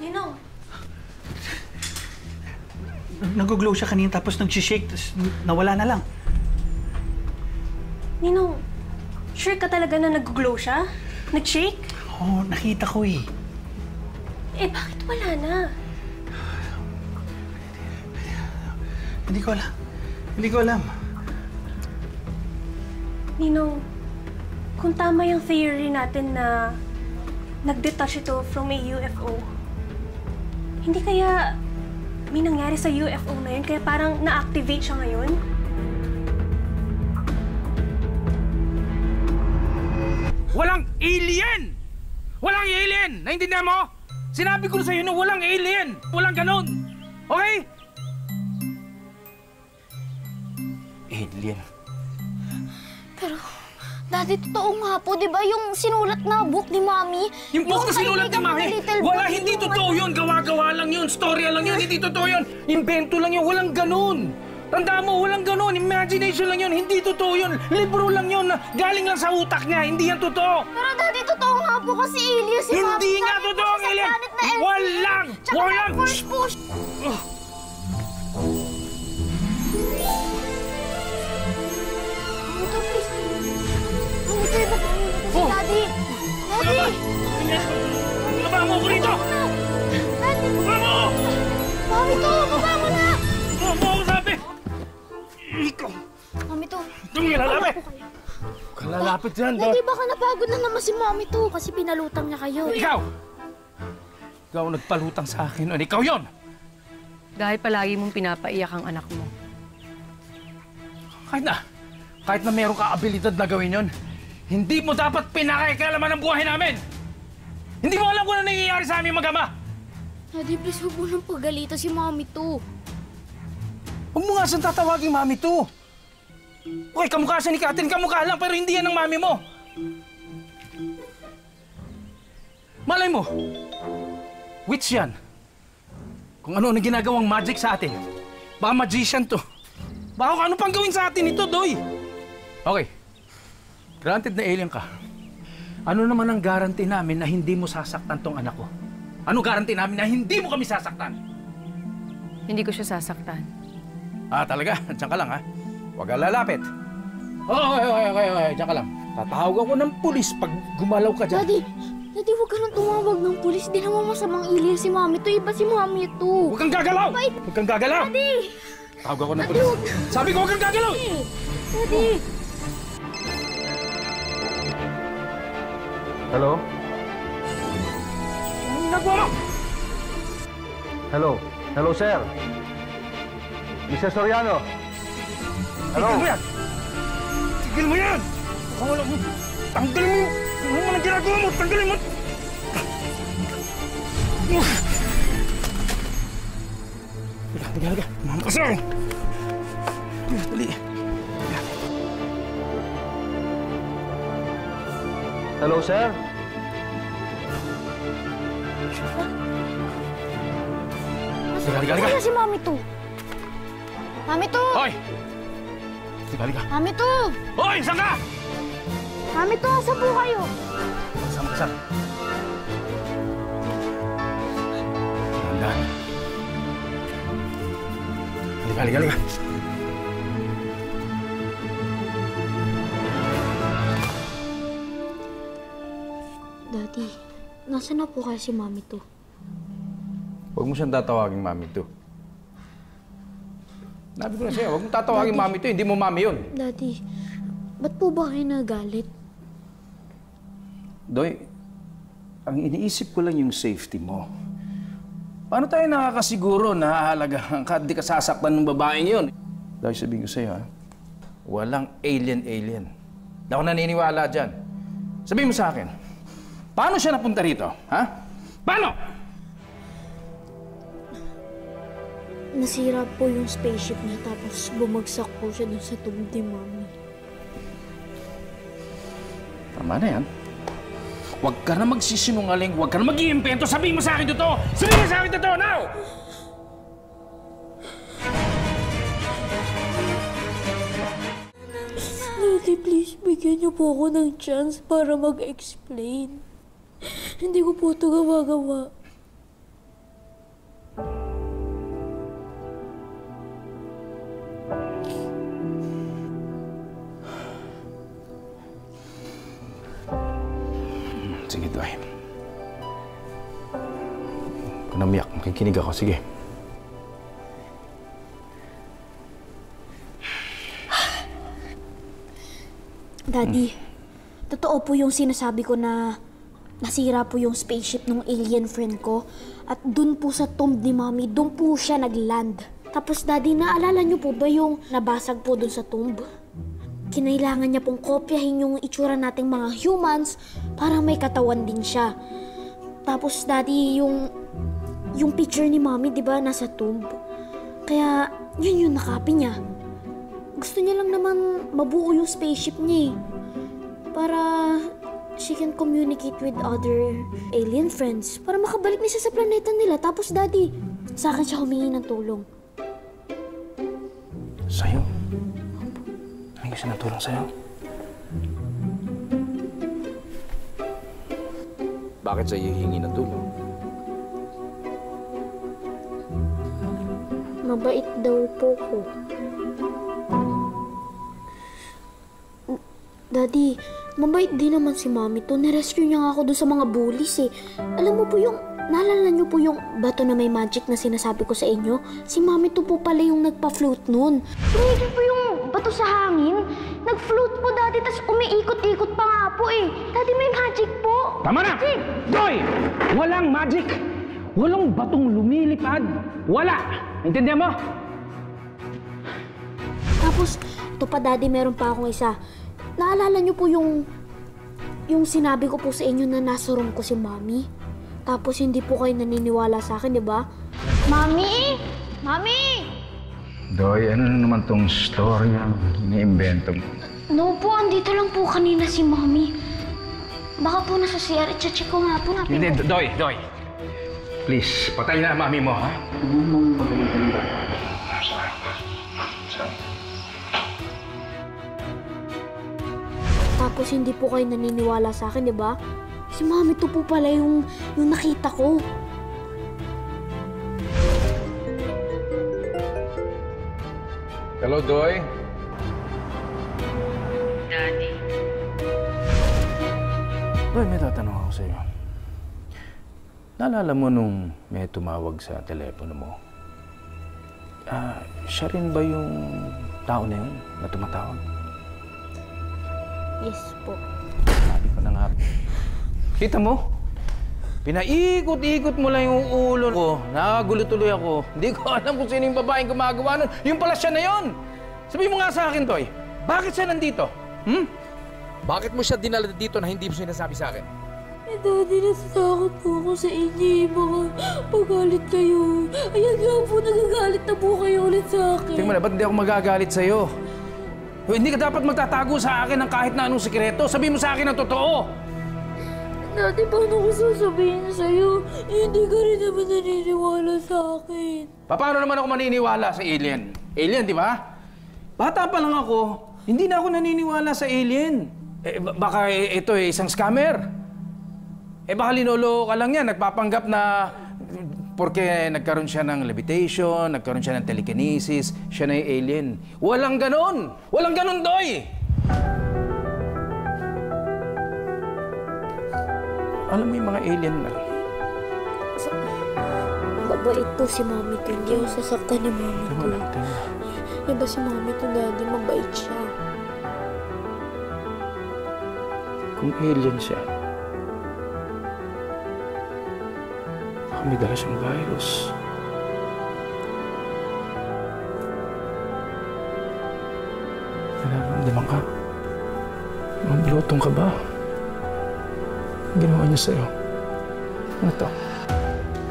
Ninong! Nag-glow siya kanina tapos nag-shake, tapos nawala na lang. Ninong, sure ka talaga na nag-glow siya? Nag-shake? Oo, nakita ko eh. Eh, bakit wala na? Hindi ko alam. Hindi ko alam. Ninong, kung tama yung theory natin na nag-detach ito from a UFO, hindi kaya may nangyari sa UFO na yun kaya parang na-activate siya ngayon? Walang alien! Walang alien! Naintindihan mo? Sinabi ko na sa'yo na walang alien! Walang ganon! Okay? Alien. Pero, Daddy, totoo nga po, di ba? Yung sinulat na book ni Mami. Yung book na sinulat ni Mami? Wala, hindi totoo yun! Gawa-gawa lang yun! Storya lang yun! Hindi totoo yun! Invento lang yun! Walang ganon! Tandaan mo, walang ganon! Imagination lang yun! Hindi totoo yun! Libro lang yun! Galing lang sa utak niya! Hindi yan totoo! Pero Daddy, totoo nga po kasi alien si Mami. Hindi nga totoo ang alien! Walang! Walang! Push! Oh! Daddy! Daddy! Baba mo ko rito! Daddy! Baba mo! Mami to! Baba mo na! Baba mo ako sabi! Ikaw! Mami to! Doon ka lalapit! Kalalapit yan! Daddy, baka napagod na naman si Mami to kasi pinalutang niya kayo. Ikaw! Ikaw nagpalutang sa akin. Ikaw yon! Dahil palagi mong pinapaiyak ang anak mo. Kahit na meron ka abilidad na gawin yon, hindi mo dapat pinakikalaman ang buhay namin! Hindi mo alam kung ano nangyayari sa aming mag-ama! Daddy, please huwag mo nang pagalitan si Mami to. Huwag mo nga saan tatawagin Mami to! Okay, kamukha siya ni Catherine, kamukha lang, pero hindi yan ang Mami mo! Malay mo, witch yan. Kung ano na ginagawang magic sa atin, baka magician to. Baka kung ano pang gawin sa atin ito, Doy! Okay, granted na alien ka. Ano naman ang guarantee namin na hindi mo sasaktan tong anak ko? Ano guarantee namin na hindi mo kami sasaktan? Hindi ko siya sasaktan. Ah, talaga? Diyan ka lang, ha? Huwag ka lalapit. Okay. Diyan ka lang. Tatawag ako ng pulis pag gumalaw ka dyan. Daddy, huwag ka nang tumawag ng pulis. Di naman masamang alien si Mami to. Iba si Mami to. Huwag kang gagalaw! Huwag kang gagalaw! Daddy! Tawag ako ng pulis. Sabi ko, huwag kang gagalaw! Daddy! Hello? Anong nagawa mo? Hello? Hello, sir? Mr. Soriano? Hello? Tigil mo yan! Tigil mo yan! Kung wala mo, tanggalin mo! Ano mo nang ginagawa mo? Tanggalin mo! Halika. Mama ka sa'yo! Dali. Hello, sir? Halika. Kaya si Mami to. Mami to! Hoy! Halika. Mami to! Hoy! Saan ka? Mami to, saan po kayo? Saan? Dahan. Halika. Daddy, nasaan na po kaya si Mami to? Huwag mo siyang tatawagin Mami to. Sabi ko na sa'yo, huwag mo tatawagin Mami to. Hindi mo Mami yun. Daddy, ba't po ba kayo nagalit? Doy, ang iniisip ko lang yung safety mo. Paano tayo nakakasiguro na hahalagaan ka at di ka sasaktan ng babaeng yun? Dahil sabihin ko sa'yo, ha? Walang alien. Hindi ako naniniwala dyan. Sabihin mo sa akin, paano siya napunta rito? Ha? Paano? Nasira po yung spaceship niya tapos bumagsak po siya dun sa tubig ni Mami. Tama na yan. Huwag ka na magsisinungaling, huwag ka na mag-iimpento. Sabihin mo sa akin totoo! Sabihin mo sa akin totoo, now! Daddy, please, bigyan niyo po ako ng chance para mag-explain. Hindi ko po ito gawa-gawa. ka na umiyak. Makikinig ako. Sige. Daddy, totoo po yung sinasabi ko na nasira po yung spaceship ng alien friend ko. At dun po sa tomb ni Mommy, dun po siya nag-land. Tapos Daddy, naalala niyo po ba yung nabasag po dun sa tomb? Kinailangan niya pong kopyahin yung itsura nating mga humans para may katawan din siya. Tapos Daddy, yung picture ni Mommy, di ba, nasa tomb. Kaya yun yung nakopy niya. Gusto niya lang naman mabuo yung spaceship niya para she can communicate with other alien friends. Para makabalik na siya sa planeta nila. Tapos Daddy, sa akin siya humingi ng tulong. Sa'yo? Humingi siya ng tulong sa'yo? Bakit sa'yo hihingi ng tulong? Mabait daw po ko. Daddy, mabait din naman si Mommy to. Nirescue niya nga ako dun sa mga bullies eh. Alam mo po yung, naalala niyo po yung bato na may magic na sinasabi ko sa inyo? Si Mommy to po pala yung nagpa-float nun. Tumigil po yung bato sa hangin. Nag-float po, Daddy, tas umiikot-ikot pa nga po eh. Daddy, may magic po. Tama na! Magic! Doy! Walang magic! Walang batong lumilipad! Wala! Intindihan mo? Tapos, ito pa, Daddy, meron pa akong isa. Naalala niyo po yung sinabi ko po sa inyo na nasa room ko si Mommy? Tapos hindi po kayo naniniwala sa akin, di ba? Mommy! Mommy! Doy, ano na naman tong story ang iniimbento mo? No po, andito lang po kanina si Mommy. Baka po nasa CR, i-check ko nga po natin. Hindi, Doy! Please, patay na ang mami mo, ha? Tapos hindi po kayo naniniwala sa akin, di ba? Si Mommy to po pala yung nakita ko. Hello, Doy? Daddy. Doy, may tatanong ako sa'yo. Naalala mo nung may tumawag sa telepono mo? Siya rin ba yung tao na yun na tumatawag? Yes po. Sabi ko na nga. Kita mo? Pinaikot-ikot mo lang yung ulo ko. Nakagulo tuloy ako. Hindi ko alam kung sino yung babaeng gumagawa nun. Yung pala siya na yun! Sabi mo nga sa akin, Toy, bakit siya nandito? Bakit mo siya dinala dito na hindi mo sinasabi sa akin? Eh, Daddy, natatakot po ako sa inyo. Baka pagalit kayo. Ayan nga po, nagagalit na po kayo ulit sa akin. Tingnan mo na, ba't hindi ako magagalit sa'yo? Hindi ka dapat magtatago sa akin ng kahit na anong sikreto. Sabihin mo sa akin ang totoo. Daddy, paano ko sasabihin sa'yo? Eh, hindi ka rin naman naniniwala sa akin. Paano naman ako maniniwala sa alien? Alien, di ba? Bata pa lang ako, hindi na ako naniniwala sa alien. Baka ito isang scammer. Baka linolo ka lang yan, nagpapanggap na porque nagkaroon siya ng levitation, nagkaroon siya ng telekinesis, siya na yung alien. Walang ganon! Walang ganon, Doy! Alam mo yung mga alien na. Mabait po si Mommy to. Hindi ako sasaktan ni Mommy to. Diba si Mommy to, Daddy? Mabait siya. Kung alien siya, baka may dala siyang virus. Nararamdaman ka? Mablotong ka ba? Ang ginawa niya sa'yo. Ano to?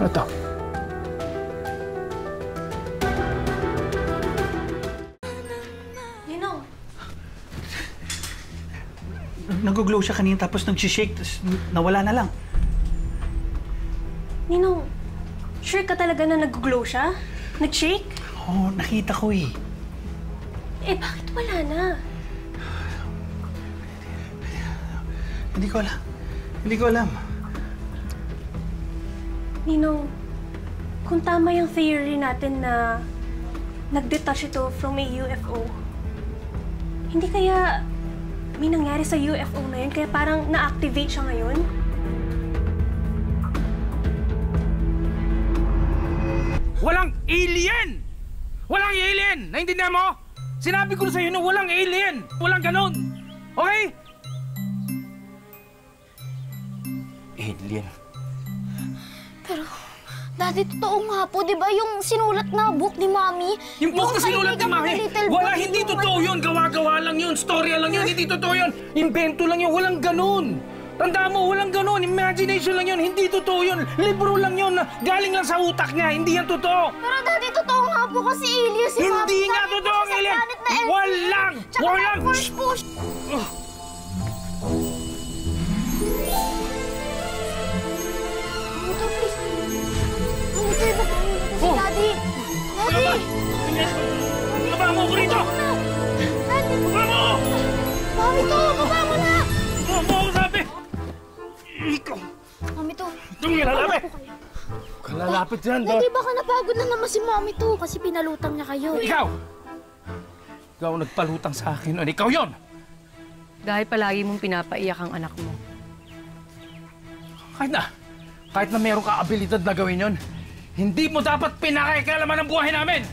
Ano to? Ninong, Nag-glow siya kanina tapos nag-shake, tapos nawala na lang. Ninong, sure ka talaga na nag-glow siya? Nag-shake? Oo, nakita ko eh. Eh, bakit wala na? Hindi ko alam. Hindi ko alam. Ninong, kung tama yung theory natin na nag-detach ito from a UFO, hindi kaya may nangyari sa UFO na yun kaya parang na-activate siya ngayon? alien! Walang alien! Naintindihan mo? Sinabi ko na sa'yo na walang alien! Walang ganon! Okay? Alien. Pero, Daddy, totoo nga po, di ba? Yung sinulat na book ni Mami. Yung book na sinulat ni Mami, wala, hindi totoo yun. Gawa-gawa lang yun. Storya lang yun. Hindi totoo yun. Invento lang yun. Walang ganun. Tandaan mo, walang ganun. Imagination lang yun. Hindi totoo yun. Libro lang yun. Galing lang sa utak niya. Hindi yan totoo. Pero Daddy, totoo nga po kasi alien si Mami. Hindi nga totoo ang alien. Walang! Tsaka Walang! Force push. Mamito, please. Mamito, iba pa muna kasi, Oh! Daddy. Daddy! Baba mo ko rito! Daddy! Baba mo! Mamito, baba mo na! Baba mo ko sabi! Ikaw! Mamito. Tumingin na lapit! Kalalapit yan, Daddy, baka napagod na naman si Mamito kasi pinalutang niya kayo. Ikaw! Ikaw ang nagpalutang sa akin. Ano, ikaw yon. Dahil palagi mong pinapaiyak ang anak mo. Kahit na meron ka abilidad na gawin yon, hindi mo dapat pinakikalaman ang buhay namin!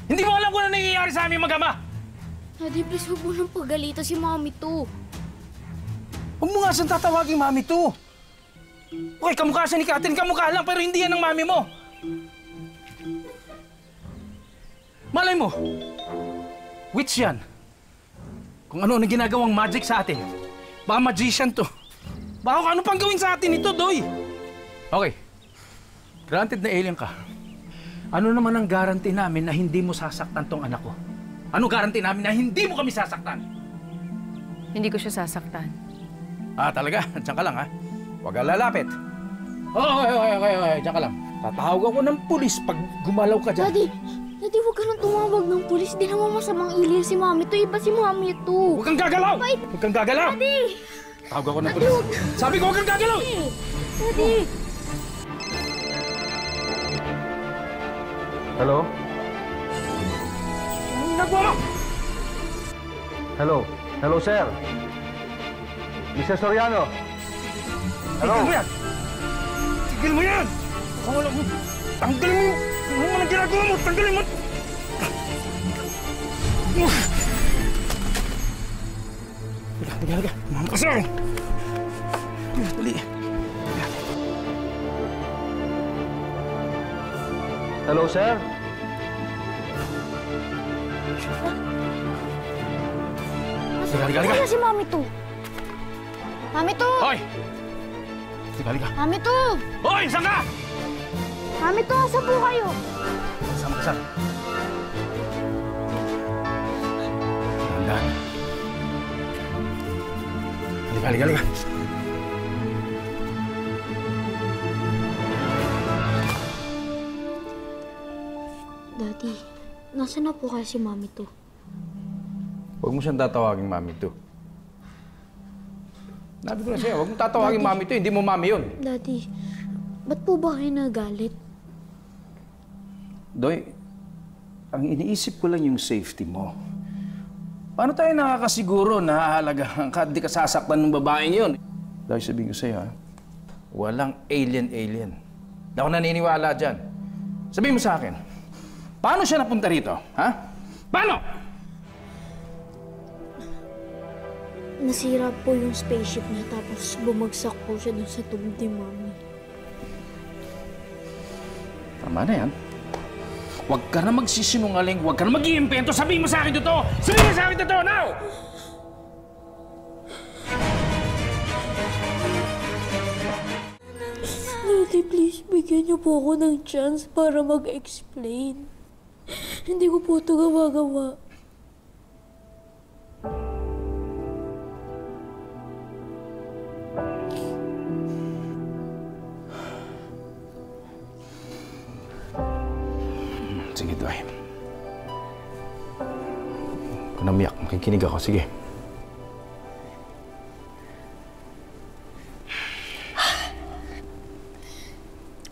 Hindi mo alam kung ano nangyayari sa aming mag-ama! Daddy, please, huwag mo nang pagalitan si Mamito. Huwag mo nga siyang tatawagin mami to. Okay, kamukha siya ni Catherine, kamukha lang, pero hindi yan ang mami mo. Malay mo, witch yan. Kung ano ginagawang magic sa atin, baka magician to. Baka kung ano pang gawin sa atin ito, Doy. Okay, granted na alien ka. Ano naman ang guarantee namin na hindi mo sasaktan tong anak ko? Ano guarantee namin na hindi mo kami sasaktan? Hindi ko siya sasaktan. Ah, talaga? Diyan ka lang, ha? Huwag kang lalapit. Okay. Diyan ka lang. Tatawag ako ng pulis pag gumalaw ka dyan. Daddy, huwag ka nang tumawag ng pulis. Di naman masamang alien si Mamito. Iba si Mamito. Huwag kang gagalaw! Wait. Huwag kang gagalaw! Daddy! Tawag ako ng pulis. Sabi ko, huwag kang gagalaw! Daddy! Hello? Anong nagawa mo? Hello? Hello, sir? Mr. Soriano? Hello? Tigil mo yan! Tigil mo yan! Wala mo! Tanggalin mo! Ano mo nang ginagawa mo? Tanggalin mo! Halika. Mahal ka sa'yo! Dali. Hello, sir? Halika. Wala si Mamito. Mamito! Hoy! Halika. Mamito! Hoy! Saan ka? Mamito, saan po kayo? Saan? Tandaan. Halika. Daddy, nasaan na po kaya si Mamito? Huwag mo siyang tatawagin mami to. Nabi ko na sa'yo, huwag mong tatawagin mami to, hindi mo mami yun. Daddy, ba't po ba kayo nagalit? Doy, ang iniisip ko lang yung safety mo. Paano tayo nakakasiguro na hahalagaan ka at di ka sasaktan ng babaeng yun? Dahil sabihin ko sa'yo, ha? Walang alien. Hindi ako naniniwala dyan. Sabihin mo sa akin, paano siya napunta rito? Ha? Paano? Nasira po yung spaceship niya tapos bumagsak po siya dun sa tubig ni Mami. Tama na yan. Huwag ka na magsisinungaling, huwag ka na mag-iimpento. Sabihin mo sa akin totoo! Sabihin mo sa akin totoo, now! Daddy, please, bigyan niyo po ako ng chance para mag-explain. Hindi ko po ito gawa-gawa. Sige, Doy. Kung namiyak, makikinig ako. Sige.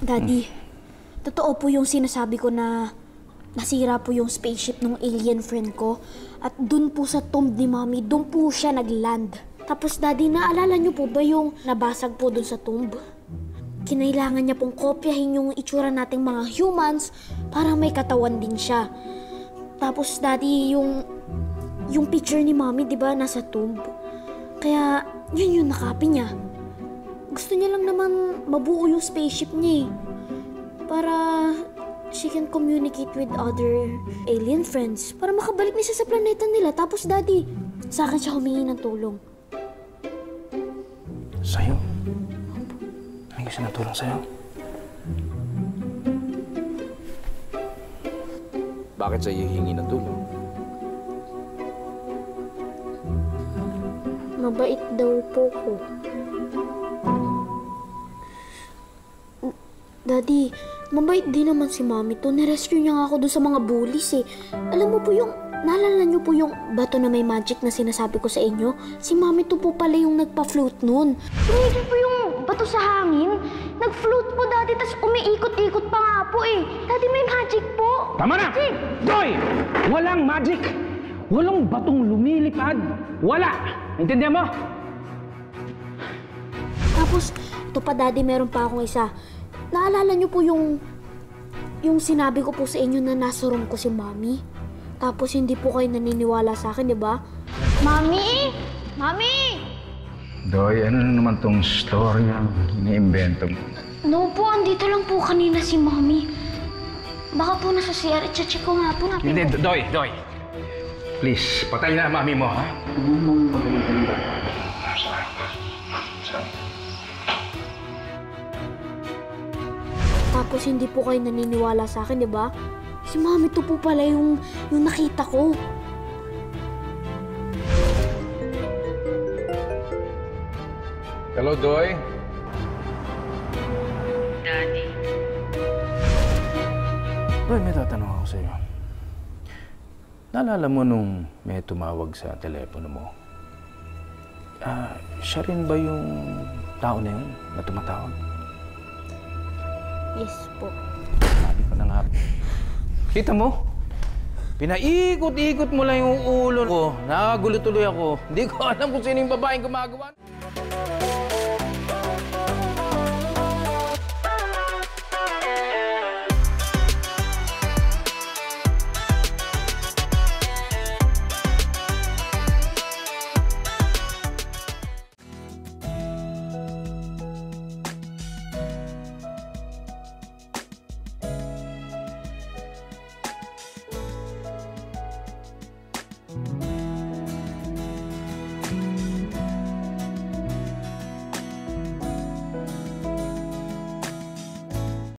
Daddy, totoo po yung sinasabi ko na nasira po yung spaceship ng alien friend ko. At dun po sa tomb ni Mami, dun po siya nag-land. Tapos Daddy, naalala niyo po ba yung nabasag po dun sa tomb? kinailangan niya pong kopyahin yung itsura nating mga humans para may katawan din siya. Tapos, Daddy, yung picture ni Mommy, di ba, nasa tomb. Kaya, yun yung nakopy niya. Gusto niya lang naman mabuo yung spaceship niya eh. Para she can communicate with other alien friends. Para makabalik na siya sa planeta nila. Tapos, Daddy, sa akin siya humingi ng tulong. Sa'yo? Humingi siya ng tulong sa'yo? Bakit sa'yo hihingi ng tulong? Mabait daw po ko. Daddy, mabait din naman si Mommy to. Nirescue niya nga ako doon sa mga bullies eh. Alam mo po yung, naalala niyo po yung bato na may magic na sinasabi ko sa inyo? Si Mommy to po pala yung nagpa-float nun. Tumigil po yung bato sa hangin. Nag-float po, Daddy, tas umiikot-ikot pa nga po eh. Daddy, may magic po. Tama na! Magic! Doy! Walang magic! Walang batong lumilipad! Wala! Intindihan mo? Tapos, ito pa, Daddy, meron pa akong isa. Naalala niyo po yung sinabi ko po sa inyo na nasa room ko si Mommy? Tapos hindi po kayo naniniwala sa akin, di ba? Mommy! Mommy! Doy, ano na naman tong story ang iniimbento mo? No po, andito lang po kanina si Mommy. Baka po nasa CR, i-check ko nga po natin. Hindi, Doy! Please, patay na ang mami mo, ha? Tapos hindi po kayo naniniwala sa akin, di ba? Si Mommy to po pala yung nakita ko. Hello, Doy? Daddy. Doy, may tatanong ako sa'yo. Naalala mo nung may tumawag sa telepono mo? Siya rin ba yung tao na yun na tumatawag? Yes po. Sabi ko na nga. Kita mo? Pinaikot-ikot mo lang yung ulo ko. Nakagulo tuloy ako. Hindi ko alam kung sino yung babaeng gumagawa.